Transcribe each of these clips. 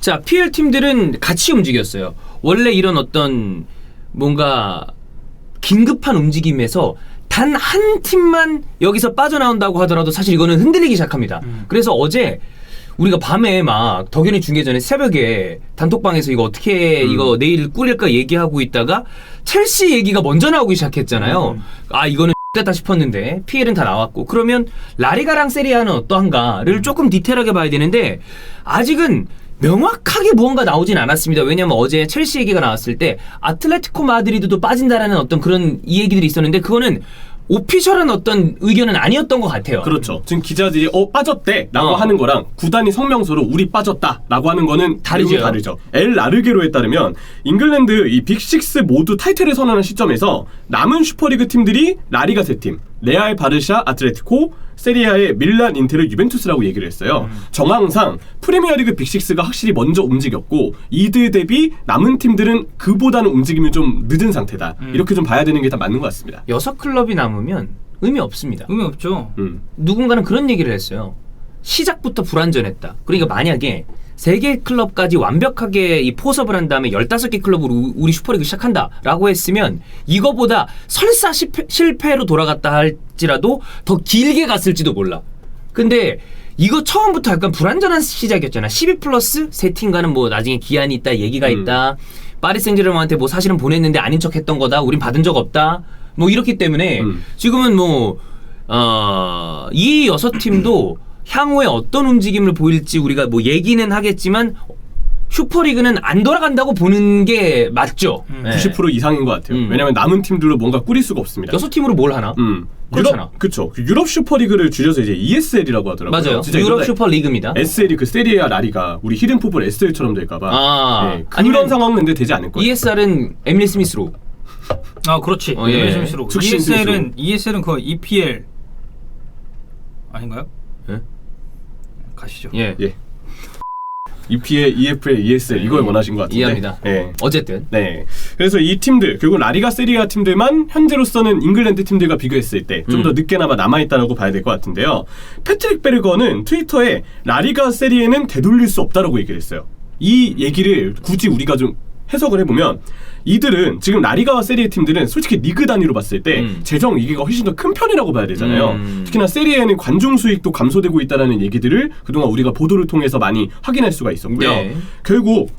자, PL 팀들은 같이 움직였어요. 원래 이런 어떤 뭔가 긴급한 움직임에서 단 한 팀만 여기서 빠져나온다고 하더라도 사실 이거는 흔들리기 시작합니다. 그래서 어제 우리가 밤에 막 덕현이 중계 전에 새벽에 단톡방에서 이거 어떻게 이거 내일 꾸릴까 얘기하고 있다가 첼시 얘기가 먼저 나오기 시작했잖아요. 아, 이거는 됐다 싶었는데 PL은 다 나왔고, 그러면 라리가랑 세리아는 어떠한가를 조금 디테일하게 봐야 되는데 아직은 명확하게 무언가 나오진 않았습니다. 왜냐면 어제 첼시 얘기가 나왔을 때 아틀레티코 마드리드도 빠진다라는 어떤 그런 이 얘기들이 있었는데 그거는 오피셜한 어떤 의견은 아니었던 것 같아요. 그렇죠. 지금 기자들이 빠졌대 라고 하는 거랑 구단이 성명서로 우리 빠졌다 라고 하는 거는 다르죠. 엘 라르게로에 따르면 잉글랜드 이 빅6 모두 타이틀을 선언한 시점에서 남은 슈퍼리그 팀들이 라리가 3팀, 레알, 바르샤, 아틀레티코, 세리아의 밀란, 인테르, 유벤투스라고 얘기를 했어요. 정황상 프리미어리그 빅6가 확실히 먼저 움직였고 이들 대비 남은 팀들은 그보다는 움직임이 좀 늦은 상태다. 이렇게 좀 봐야 되는 게 다 맞는 것 같습니다. 6클럽이 남으면 의미 없습니다. 의미 없죠. 누군가는 그런 얘기를 했어요. 시작부터 불완전했다. 그러니까 만약에 3개 클럽까지 완벽하게 이 포섭을 한 다음에 15개 클럽으로 우리 슈퍼리그 시작한다 라고 했으면 이거보다 설사 실패로 돌아갔다 할지라도 더 길게 갔을지도 몰라. 근데 이거 처음부터 약간 불완전한 시작이었잖아. 12 플러스 3팀과는 뭐 나중에 기한이 있다, 얘기가 있다, 파리 생제르맹한테 뭐 사실은 보냈는데 아닌 척 했던 거다, 우린 받은 적 없다, 뭐 이렇기 때문에 지금은 뭐 이 6팀도 향후에 어떤 움직임을 보일지 우리가 뭐 얘기는 하겠지만 슈퍼리그는 안 돌아간다고 보는 게 맞죠. 90% 이상인 것 같아요. 왜냐하면 남은 팀들로 뭔가 꾸릴 수가 없습니다. 6팀으로 뭘 하나? 그렇잖아. 그렇죠. 유럽 슈퍼리그를 줄여서 이제 ESL이라고 하더라고요. 맞아요. 유럽 슈퍼리그입니다. SL이 그 세리아 라리가 우리 히든 풋볼 SL처럼 될까봐. 네, 그런 상황은 근데 되지 않을 거예요. ESR은 에밀리 스미스로. 아, 그렇지. 예. 스미스로. ESL은 그 EPL 아닌가요? 예? 가시죠. 예. EPL, EFL, ESL 이걸 원하신 것 같은데. 이해합니다. 네. 어쨌든. 네. 그래서 이 팀들, 결국 라리가 세리아 팀들만 현재로서는 잉글랜드 팀들과 비교했을 때 좀 더 늦게나마 남아있다고 봐야 될 것 같은데요. 패트릭 베르거는 트위터에 라리가 세리에는 되돌릴 수 없다라고 얘기를 했어요. 이 얘기를 굳이 우리가 좀 해석을 해보면 이들은 지금 라리가와 세리에 팀들은 솔직히 리그 단위로 봤을 때 재정 위기가 훨씬 더 큰 편이라고 봐야 되잖아요. 특히나 세리에는 관중 수익도 감소되고 있다는 얘기들을 그동안 우리가 보도를 통해서 많이 확인할 수가 있었고요. 네. 결국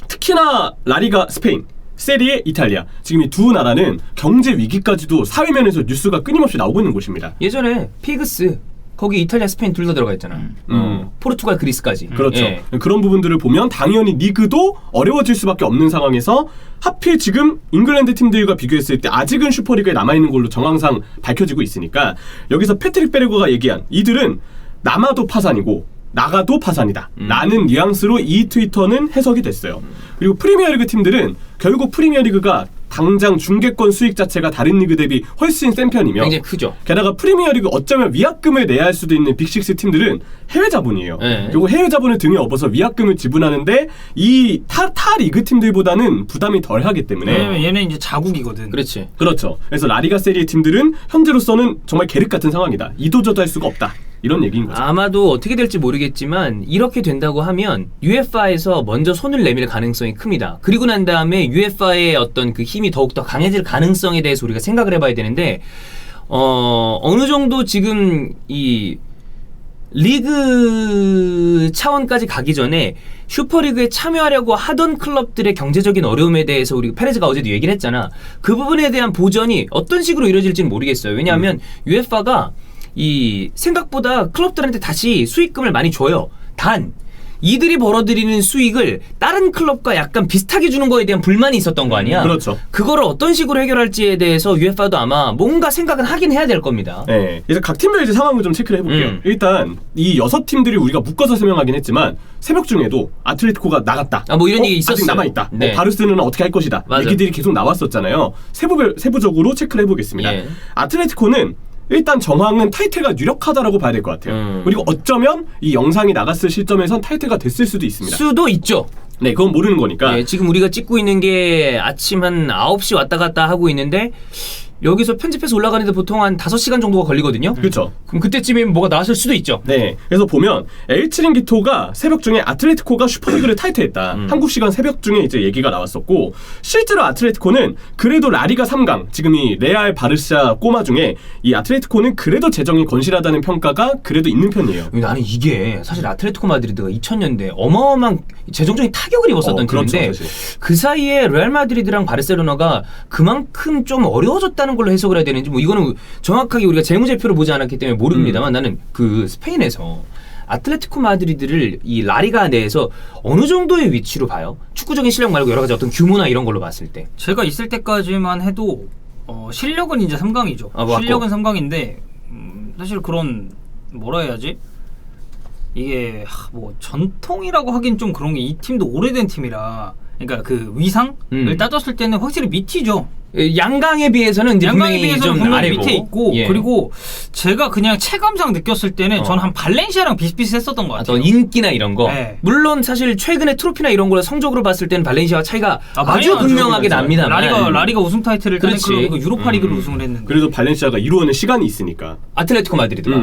특히나 라리가 스페인, 세리에 이탈리아, 지금 이 두 나라는 경제 위기까지도 사회면에서 뉴스가 끊임없이 나오고 있는 곳입니다. 예전에 피그스 거기 이탈리아, 스페인 둘 다 들어가 있잖아. 포르투갈, 그리스까지. 그렇죠. 예. 그런 부분들을 보면 당연히 리그도 어려워질 수밖에 없는 상황에서 하필 지금 잉글랜드 팀들과 비교했을 때 아직은 슈퍼리그에 남아있는 걸로 정황상 밝혀지고 있으니까 여기서 패트릭 베르거가 얘기한 이들은 남아도 파산이고 나가도 파산이다 라는 뉘앙스로 이 트위터는 해석이 됐어요. 그리고 프리미어리그 팀들은 결국 프리미어리그가 당장 중계권 수익 자체가 다른 리그 대비 훨씬 센 편이며 굉장히 크죠. 게다가 프리미어리그 어쩌면 위약금을 내야 할 수도 있는 빅6 팀들은 해외 자본이에요. 네. 그리고 해외 자본을 등에 업어서 위약금을 지불하는데 이 타 리그 팀들보다는 부담이 덜하기 때문에 왜냐면 얘는 이제 자국이거든. 그렇지. 그렇죠. 그래서 라리가 세리에 팀들은 현재로서는 정말 계륵 같은 상황이다. 이도저도 할 수가 없다. 이런 얘기인 거죠. 아마도 어떻게 될지 모르겠지만 이렇게 된다고 하면 UEFA에서 먼저 손을 내밀 가능성이 큽니다. 그리고 난 다음에 UEFA의 어떤 그 힘이 더욱더 강해질 가능성에 대해서 우리가 생각을 해봐야 되는데 어느 정도 지금 이 리그 차원까지 가기 전에 슈퍼리그에 참여하려고 하던 클럽들의 경제적인 어려움에 대해서 우리 페레즈가 어제도 얘기를 했잖아. 그 부분에 대한 보전이 어떤 식으로 이루어질지는 모르겠어요. 왜냐하면 UEFA가 이 생각보다 클럽들한테 다시 수익금을 많이 줘요. 단 이들이 벌어들이는 수익을 다른 클럽과 약간 비슷하게 주는 거에 대한 불만이 있었던 거 아니야? 그렇죠. 그거를 어떤 식으로 해결할지에 대해서 UEFA도 아마 뭔가 생각은 하긴 해야 될 겁니다. 네. 그래서 각 팀별 이제 상황을 좀 체크를 해볼게요. 일단 이 6팀들이 우리가 묶어서 설명하긴 했지만 새벽 중에도 아틀레티코가 나갔다. 뭐 이런 얘기 있었어요. 아직 남아있다. 네. 바르셀로나는 어떻게 할 것이다. 맞아. 얘기들이 계속 나왔었잖아요. 세부적으로 체크를 해보겠습니다. 예. 아틀레티코는 일단 정황은 타이틀가 유력하다라고 봐야 될 것 같아요. 그리고 어쩌면 이 영상이 나갔을 시점에선 타이틀가 됐을 수도 있습니다. 수도 있죠. 네, 그건 모르는 거니까. 네, 지금 우리가 찍고 있는 게 아침 한 9시 왔다 갔다 하고 있는데 여기서 편집해서 올라가는데 보통 한 5시간 정도가 걸리거든요. 그렇죠. 그럼 그때쯤이면 뭐가 나왔을 수도 있죠. 네, 그래서 보면 엘치링기토가 새벽 중에 아틀레티코가 슈퍼리그를 타이틀했다. 한국 시간 새벽 중에 이제 얘기가 나왔었고 실제로 아틀레티코는 그래도 라리가 3강 지금 이 레알 바르샤 꼬마 중에 이 아틀레티코는 그래도 재정이 건실하다는 평가가 그래도 있는 편이에요. 나는 이게 사실 아틀레티코 마드리드가 2000년대 어마어마한 재정적인 타격을 입었었던 그렇죠, 팀인데 사실. 그 사이에 레알 마드리드랑 바르셀로나가 그만큼 좀 어려워졌다는 걸로 해석을 해야 되는지 뭐 이거는 정확하게 우리가 재무제표를 보지 않았기 때문에 모릅니다만 나는 그 스페인에서 아틀레티코 마드리드를 이 라리가 내에서 어느 정도의 위치로 봐요? 축구적인 실력 말고 여러 가지 어떤 규모나 이런 걸로 봤을 때. 제가 있을 때까지만 해도 실력은 이제 3강이죠. 맞고. 실력은 3강인데 사실 그런 뭐라 해야지? 이게 뭐 전통이라고 하긴 좀 그런 게 이 팀도 오래된 팀이라 그러니까 그 위상을 따졌을 때는 확실히 밑이죠. 양강에 비해서는 이제 양강에 분명히 비해서는 좀 분명히 아래고. 밑에 있고 예. 그리고 제가 그냥 체감상 느꼈을 때는 저는 한 발렌시아랑 비슷비슷했었던 것 같아요. 어떤 인기나 이런 거. 네. 물론 사실 최근에 트로피나 이런 걸로 성적으로 봤을 때는 발렌시아와 차이가 많이 아주 나죠. 극명하게 납니다만. 라리가 우승 타이틀을 따는 그렇지. 그 유로파 리그를 우승을 했는데 그래도 발렌시아가 이루어낸 시간이 있으니까. 아틀레티코 마드리드가.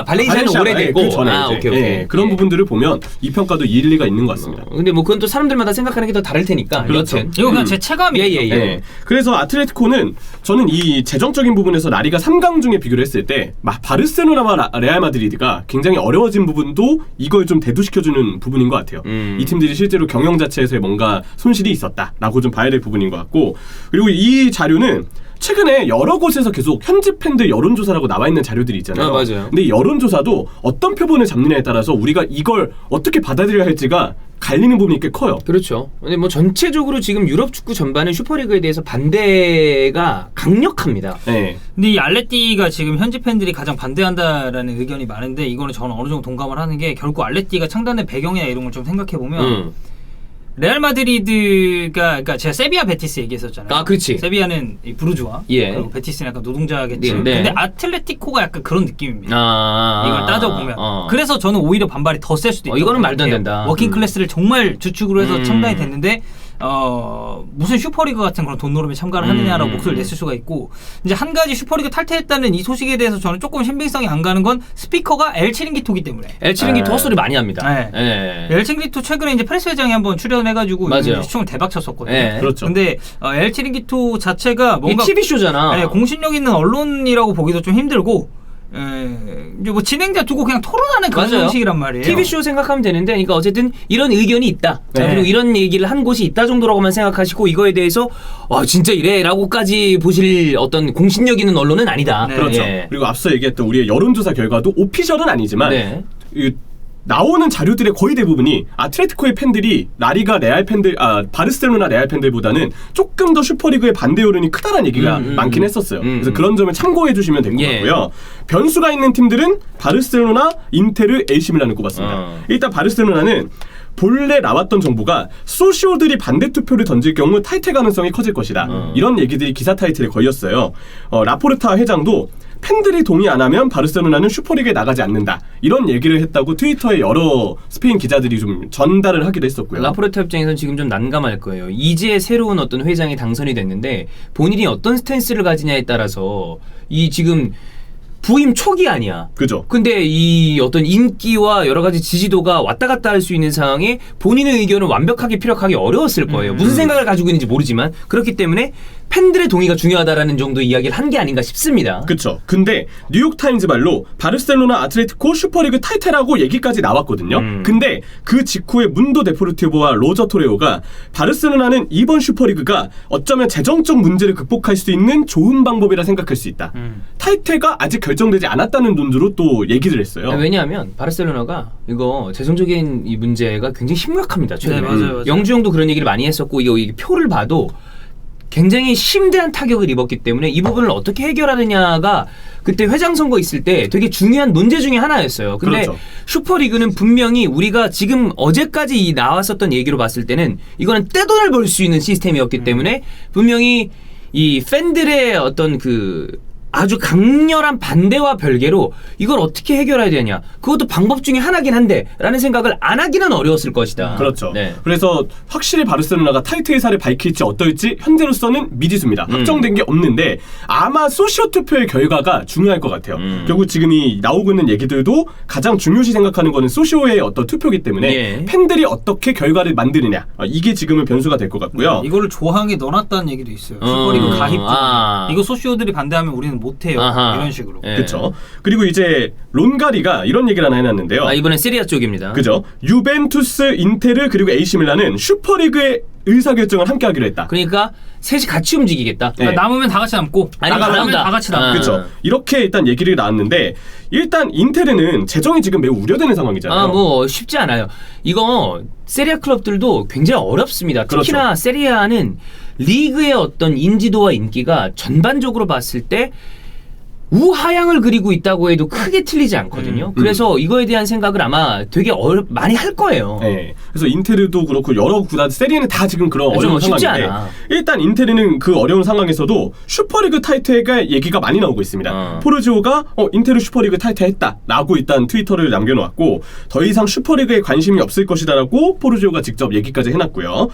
발렌시아는 발렌시아가 오래되고. 그 전에 이제, 오케이. 예, 그런 부분들을 보면 이 평가도 일리가 있는 것 같습니다. 근데 뭐 그건 또 사람들마다 생각하는 게 더 다를 테니까. 그렇죠. 여튼. 이거 그냥 제 체감이에요. 예. 네. 그래서 아틀레티코는 저는 이 재정적인 부분에서 라리가 3강 중에 비교를 했을 때 바르셀로나와 레알 마드리드가 굉장히 어려워진 부분도 이걸 좀 대두시켜주는 부분인 것 같아요. 이 팀들이 실제로 경영 자체에서의 뭔가 손실이 있었다라고 좀 봐야 될 부분인 것 같고 그리고 이 자료는 최근에 여러 곳에서 계속 현지 팬들 여론조사라고 나와 있는 자료들이 있잖아요. 맞아요. 근데 이 여론조사도 어떤 표본을 잡느냐에 따라서 우리가 이걸 어떻게 받아들여야 할지가 갈리는 부분이 꽤 커요. 그렇죠. 근데 뭐 전체적으로 지금 유럽 축구 전반은 슈퍼리그에 대해서 반대가 강력합니다. 네. 근데 이 알레티가 지금 현지 팬들이 가장 반대한다라는 의견이 많은데 이거는 저는 어느 정도 동감을 하는 게 결국 알레티가 창단된 배경이나 이런 걸 좀 생각해 보면 레알 마드리드가 그러니까 제가 세비야 베티스 얘기했었잖아요. 그렇지. 세비야는 이 부르주아 예. 그리고 베티스는 약간 노동자겠지. 네. 근데 아틀레티코가 약간 그런 느낌입니다. 이걸 따져보면 그래서 저는 오히려 반발이 더 셀 수도 있다. 이거는 말도 안 된다. 워킹 클래스를 정말 주축으로 해서 창단이 됐는데 무슨 슈퍼리그 같은 그런 돈 노름에 참가를 하느냐라고 목소리를 냈을 수가 있고 이제 한 가지 슈퍼리그 탈퇴했다는 이 소식에 대해서 저는 조금 신빙성이 안 가는 건 스피커가 엘치링기토기 때문에. 엘치링기토 헛소리 많이 합니다. 네. 엘치링기토 최근에 이제 프레스 회장이 한번 출연해가지고 맞아요. 시청을 대박 쳤었거든요. 네. 그렇죠. 근데 엘치링기토 자체가 이 뭔가 TV 쇼잖아. 공신력 있는 언론이라고 보기도 좀 힘들고 이제 뭐 진행자 두고 그냥 토론하는 그런 맞아요. 형식이란 말이에요. TV 쇼 생각하면 되는데, 그러니까 어쨌든 이런 의견이 있다. 자, 네. 그리고 이런 얘기를 한 곳이 있다 정도라고만 생각하시고 이거에 대해서 진짜 이래라고까지 보실 어떤 공신력 있는 언론은 아니다. 네. 그렇죠. 예. 그리고 앞서 얘기했던 우리의 여론조사 결과도 오피셜은 아니지만 네. 나오는 자료들의 거의 대부분이 아틀레티코의 팬들이 라리가 레알 팬들, 바르셀로나 레알 팬들보다는 조금 더 슈퍼리그의 반대 여론이 크다는 얘기가 많긴 했었어요. 그래서 그런 점을 참고해 주시면 될 것 예. 같고요. 변수가 있는 팀들은 바르셀로나, 인테르, AC 밀란을 꼽았습니다. 일단 바르셀로나는 본래 나왔던 정보가 소시오들이 반대 투표를 던질 경우 탈퇴 가능성이 커질 것이다. 이런 얘기들이 기사 타이틀에 걸렸어요. 라포르타 회장도 팬들이 동의 안 하면 바르셀로나는 슈퍼리그에 나가지 않는다. 이런 얘기를 했다고 트위터에 여러 스페인 기자들이 좀 전달을 하기도 했었고요. 라포르타 입장에서는 지금 좀 난감할 거예요. 이제 새로운 어떤 회장이 당선이 됐는데 본인이 어떤 스탠스를 가지냐에 따라서 이 지금 부임 초기 아니야. 그죠. 근데 이 어떤 인기와 여러 가지 지지도가 왔다 갔다 할 수 있는 상황에 본인의 의견을 완벽하게 피력하기 어려웠을 거예요. 무슨 생각을 가지고 있는지 모르지만 그렇기 때문에 팬들의 동의가 중요하다라는 정도의 이야기를 한 게 아닌가 싶습니다. 그쵸. 근데 뉴욕타임즈 말로 바르셀로나 아틀레티코 슈퍼리그 탈퇴라고 얘기까지 나왔거든요. 근데 그 직후에 문도 데포르티보와 로저 토레오가 바르셀로나는 이번 슈퍼리그가 어쩌면 재정적 문제를 극복할 수 있는 좋은 방법이라 생각할 수 있다. 탈퇴가 아직 결정되지 않았다는 논조로 또 얘기를 했어요. 왜냐하면 바르셀로나가 이거 재정적인 이 문제가 굉장히 심각합니다. 최근에. 네, 맞아요. 영주형도 그런 얘기를 많이 했었고 이게 표를 봐도 굉장히 심대한 타격을 입었기 때문에 이 부분을 어떻게 해결하느냐가 그때 회장 선거 있을 때 되게 중요한 논제 중에 하나였어요. 근데 그렇죠. 슈퍼리그는 분명히 우리가 지금 어제까지 나왔었던 얘기로 봤을 때는 이거는 떼돈을 벌 수 있는 시스템이었기 때문에 분명히 이 팬들의 어떤 그 아주 강렬한 반대와 별개로 이걸 어떻게 해결해야 되냐. 그것도 방법 중에 하나긴 한데 라는 생각을 안 하기는 어려웠을 것이다. 그렇죠. 네. 그래서 확실히 바르셀로나가 타이틀 의사를 밝힐지 어떨지 현재로서는 미지수입니다. 확정된 게 없는데 아마 소시오 투표의 결과가 중요할 것 같아요. 결국 지금 이 나오고 있는 얘기들도 가장 중요시 생각하는 거는 소시오의 어떤 투표기 때문에 예. 팬들이 어떻게 결과를 만드느냐 이게 지금은 변수가 될 것 같고요. 이거를 조항에 넣어놨다는 얘기도 있어요. 슈퍼리그 가입 중 이거 소시오들이 반대하면 우리는 못해요. 아하. 이런 식으로. 예. 그렇죠. 그리고 이제 론가리가 이런 얘기를 하나 해놨는데요. 이번엔 세리아 쪽입니다. 그죠? 유벤투스, 인테르 그리고 AC 밀란은 슈퍼리그의 의사결정을 함께 하기로 했다. 그러니까 셋이 같이 움직이겠다. 네. 그러니까 남으면 다 같이 남고 아니, 나가면 나온다. 다 같이 남고. 그렇죠. 이렇게 일단 얘기를 나왔는데 일단 인테르는 재정이 지금 매우 우려되는 상황이잖아요. 뭐 쉽지 않아요. 이거 세리아 클럽들도 굉장히 어렵습니다. 특히나 그렇죠. 세리아는 리그의 어떤 인지도와 인기가 전반적으로 봤을 때 우하향을 그리고 있다고 해도 크게 틀리지 않거든요. 그래서 이거에 대한 생각을 아마 되게 많이 할 거예요. 네. 그래서 인테르도 그렇고 여러 구단 세리에는 다 지금 그런 어려운 쉽지 상황인데 않아. 일단 인테르는 그 어려운 상황에서도 슈퍼리그 타이틀가 얘기가 많이 나오고 있습니다. 포르지오가 인테르 슈퍼리그 타이틀 했다라고 일단 트위터를 남겨놓았고 더 이상 슈퍼리그에 관심이 없을 것이다라고 포르지오가 직접 얘기까지 해놨고요.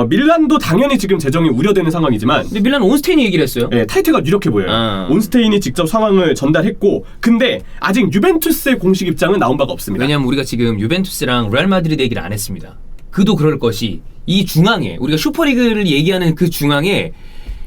밀란도 당연히 지금 재정이 우려되는 상황이지만 근데 밀란 온스테인이 얘기를 했어요. 네, 타이틀가 유력해 보여요. 온스테인이 직접 상황을 전달했고 근데 아직 유벤투스의 공식 입장은 나온 바가 없습니다. 왜냐하면 우리가 지금 유벤투스랑 레알 마드리드 얘기를 안 했습니다. 그도 그럴 것이 이 중앙에 우리가 슈퍼리그를 얘기하는 그 중앙에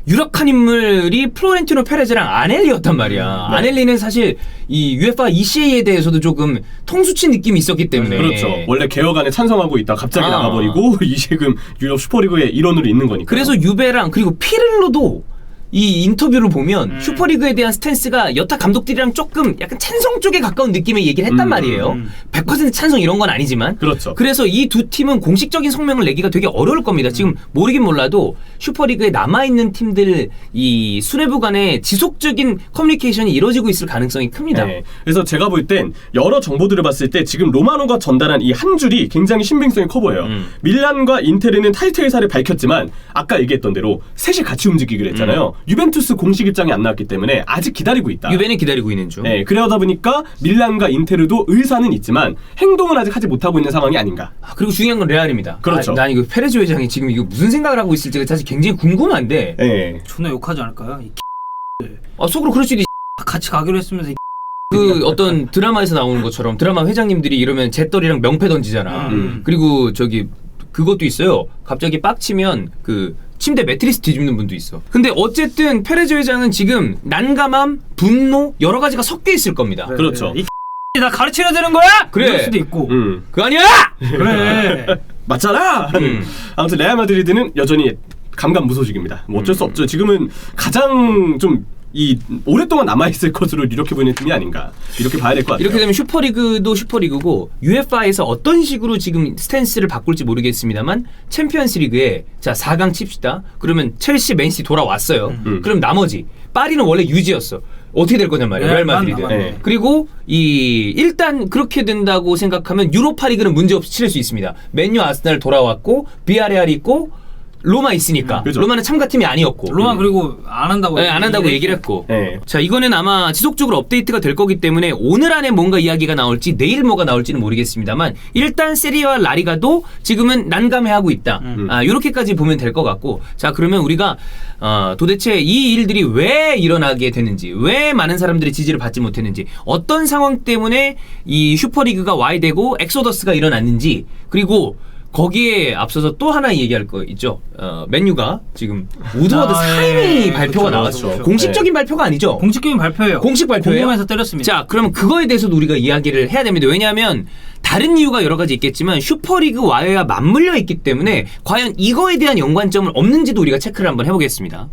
유력한 인물이 플로렌티노 페레즈랑 아넬리였단 말이야. 네. 아넬리는 사실 이 UEFA ECA에 대해서도 조금 통수친 느낌이 있었기 때문에 그렇죠. 원래 개혁안에 찬성하고 있다 갑자기 나가버리고 이 지금 유럽 슈퍼리그의 일원으로 있는 거니까. 그래서 유베랑 그리고 피를로도 이 인터뷰를 보면 슈퍼리그에 대한 스탠스가 여타 감독들이랑 조금 약간 찬성 쪽에 가까운 느낌의 얘기를 했단 말이에요. 100% 찬성 이런 건 아니지만. 그렇죠. 그래서 이 두 팀은 공식적인 성명을 내기가 되게 어려울 겁니다. 지금 모르긴 몰라도 슈퍼리그에 남아있는 팀들 이 수뇌부 간에 지속적인 커뮤니케이션이 이루어지고 있을 가능성이 큽니다. 네. 그래서 제가 볼 땐 여러 정보들을 봤을 때 지금 로마노가 전달한 이 한 줄이 굉장히 신빙성이 커 보여요. 밀란과 인테르는 타이틀 의사를 밝혔지만 아까 얘기했던 대로 셋이 같이 움직이기로 했잖아요. 유벤투스 공식 입장이 안 나왔기 때문에 아직 기다리고 있다. 유벤은 기다리고 있는 중. 네, 그러다 보니까 밀란과 인테르도 의사는 있지만 행동은 아직 하지 못하고 있는 상황이 아닌가. 그리고 중요한 건 레알입니다. 그렇죠. 난 이거 페레즈 회장이 지금 이거 무슨 생각을 하고 있을지가 사실 굉장히 궁금한데. 네. 존나 욕하지 않을까요? 속으로 그럴 수도 있. 같이 가기로 했으면서 그 어떤 드라마에서 나오는 것처럼 드라마 회장님들이 이러면 잿더리랑 명패 던지잖아. 그리고 저기 그것도 있어요. 갑자기 빡치면 그 침대 매트리스 뒤집는 분도 있어. 근데 어쨌든 페레즈 회장은 지금 난감함, 분노 여러 가지가 섞여 있을 겁니다. 그렇죠. 나 가르쳐야 되는 거야? 그래. 이럴 수도 있고. 그거 아니야! 그래. 맞잖아. 아무튼 레알 마드리드는 여전히 감감무소식입니다. 뭐 어쩔 수 없죠. 지금은 가장 좀 이 오랫동안 남아있을 것으로 이렇게 보이는 팀이 아닌가 이렇게 봐야 될 것 같아요. 이렇게 되면 슈퍼리그도 슈퍼리그고 UEFA에서 어떤 식으로 지금 스탠스를 바꿀지 모르겠습니다만 챔피언스리그에 자 4강 칩시다. 그러면 첼시, 맨시티 돌아왔어요. 그럼 나머지 파리는 원래 유지였어. 어떻게 될 거냔 말이에요. 레알 마드리드. 네. 그리고 이 일단 그렇게 된다고 생각하면 유로파리그는 문제없이 치를 수 있습니다. 맨유, 아스날 돌아왔고 비아레알이 있고 로마 있으니까. 그렇죠. 로마는 참가팀이 아니었고. 로마 그리고 안 한다고. 네, 안 한다고 얘기를 했고. 네. 자, 이거는 아마 지속적으로 업데이트가 될 거기 때문에 오늘 안에 뭔가 이야기가 나올지 내일 뭐가 나올지는 모르겠습니다만 일단 세리아와 라리가도 지금은 난감해하고 있다. 이렇게까지 보면 될 것 같고. 자, 그러면 우리가 도대체 이 일들이 왜 일어나게 됐는지, 왜 많은 사람들이 지지를 받지 못했는지, 어떤 상황 때문에 이 슈퍼리그가 와이되고 엑소더스가 일어났는지, 그리고 거기에 앞서서 또 하나 얘기할 거 있죠. 맨유가 지금 우드워드 사인이 발표가 그렇죠, 나왔죠. 그렇죠. 공식적인 발표가 아니죠. 공식적인 발표예요. 공식 발표예요. 공공에서 때렸습니다. 자, 그러면 그거에 대해서도 우리가 이야기를 해야 됩니다. 왜냐하면 다른 이유가 여러 가지 있겠지만 슈퍼리그와야 맞물려 있기 때문에 과연 이거에 대한 연관점은 없는지도 우리가 체크를 한번 해보겠습니다.